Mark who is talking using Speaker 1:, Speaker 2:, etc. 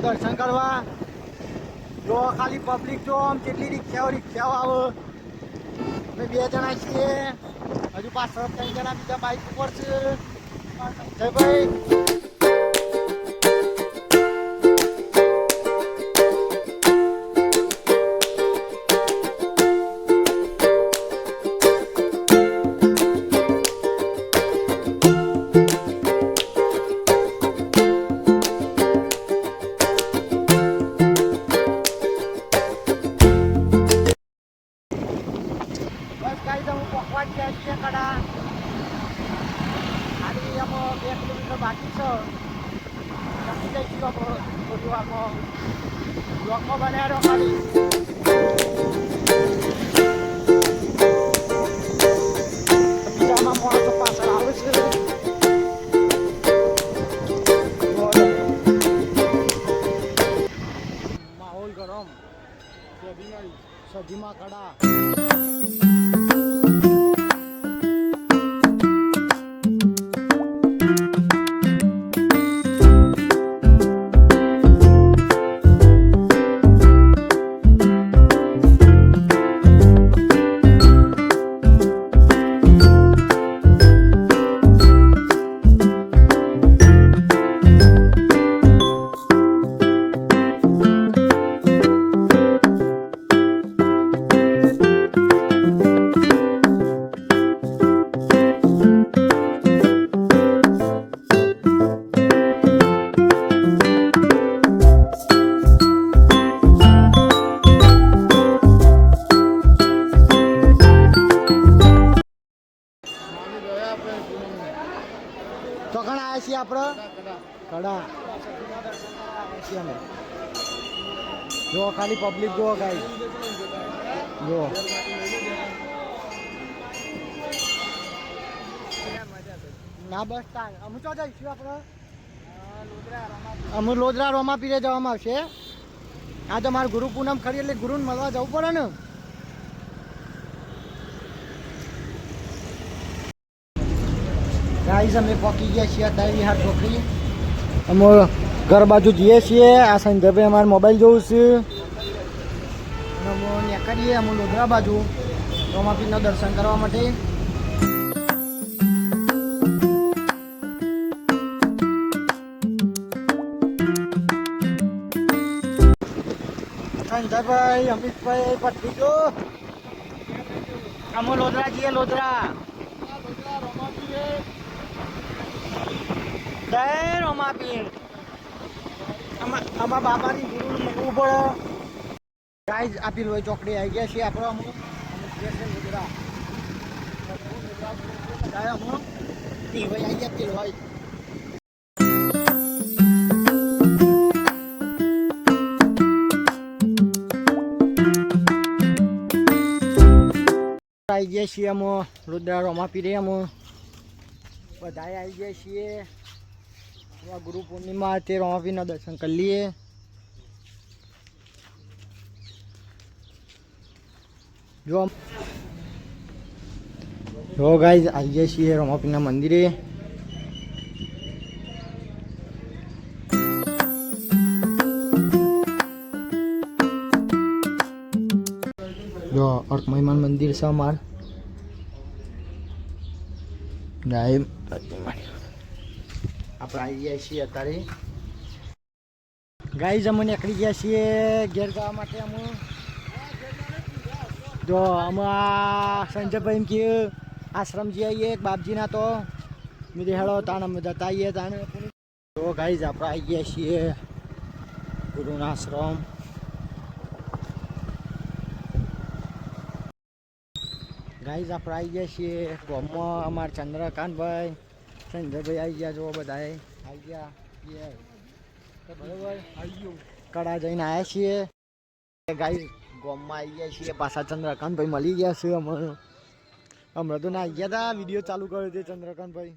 Speaker 1: દર્શન કરવા. જો ખાલી પબ્લિક જો આમ કેટલી રિક્ષાઓ આવે. અમે 2 જણા છીએ, હજુ પાછળ 3 જણા બીજા બાઇક ઉપર છે. જય ભાઈ. બાકી છે જઈશું બધું આમાં બ્લોકમાં બનાવ્યો ખાલી. બીજામાં માણસો પાછળ આવે છે. માહોલ ગરમ, સદીમાં કડા. તો ઘણા આવ્યા છીએ આપણે કડા છીએ અમે. જો ખાલી પબ્લિક જુઓ ગાઈ, જો ના બસ સ્ટાન્ડ. અમે તો જઈશું આપણે અમે લોદરા રોમાપીરે જવામાં આવશે. આ તો મારું ગુરુ પૂનમ ખરી એટલે ગુરુને મળવા જવું પડે ને. ગાઈસ અમે પહોંચી ગયા છીએ અત્યારે વિહાર ચોકડી. અમે ઘર બાજુ જઈએ છીએ. આ સંજયભાઈ અમારે મોબાઈલ જોવું છે. અમે નીકળીએ અમે લોધરા બાજુ રોમાપીરના દર્શન કરવા માટે. સંજયભાઈ, અમિતભાઈ, પટ્ટીજો અમે લોધરા જઈએ. લોધરા જય રોમાપીર. આમાં બાબાની ગુરુ મૂકવું પડે. ગાઈઝ આપી લોહી ચોકડી આવી ગયા છીએ આપણે. અમુક લોધરા અમુક ટીવાઈ આવી ગયા ટીવાઈ. આવી ગયા છીએ અમે લોધરા રોમાપીરે. અમે બધા આવી ગયા છીએ. ગુરુ પૂર્ણિમા તે રોમાપીરના દર્શન કરી લઈએ. જો ગાઈઝ આવી ગયા છીએ રોમાપીરના મંદિરે. જો અર્ક મહિમાન મંદિર છે અમાર. આપણે આવી ગયા છીએ અત્યારે. ગાઈઝ અમે નીકળી ગયા છીએ ઘેર જવા માટે. અમે જો અમે સંજયભાઈ કે આશ્રમ જઈએ એક બાપજીના. તો મેં હેળો તાણ અમે જતા આવીએ તાણે. તો ગાઈઝ આપણે આવી ગયા છીએ ગુરુના આશ્રમ. ગાઈઝ આપણે આવી ગયા છીએ ગામમાં. અમારા ચંદ્રકાંતભાઈ, સંજયભાઈ આવી ગયા. જો બધાએ આવી ગયા બરોબર. કડા જઈને આવ્યા છીએ. ગાઈઝ ગામમાં આવી ગયા છીએ પાછા. ચંદ્રકાંતભાઈ મળી ગયા છે. હમણાં તો ના આવી ગયા હતા. વિડીયો ચાલુ કર્યો છે ચંદ્રકાંતભાઈ.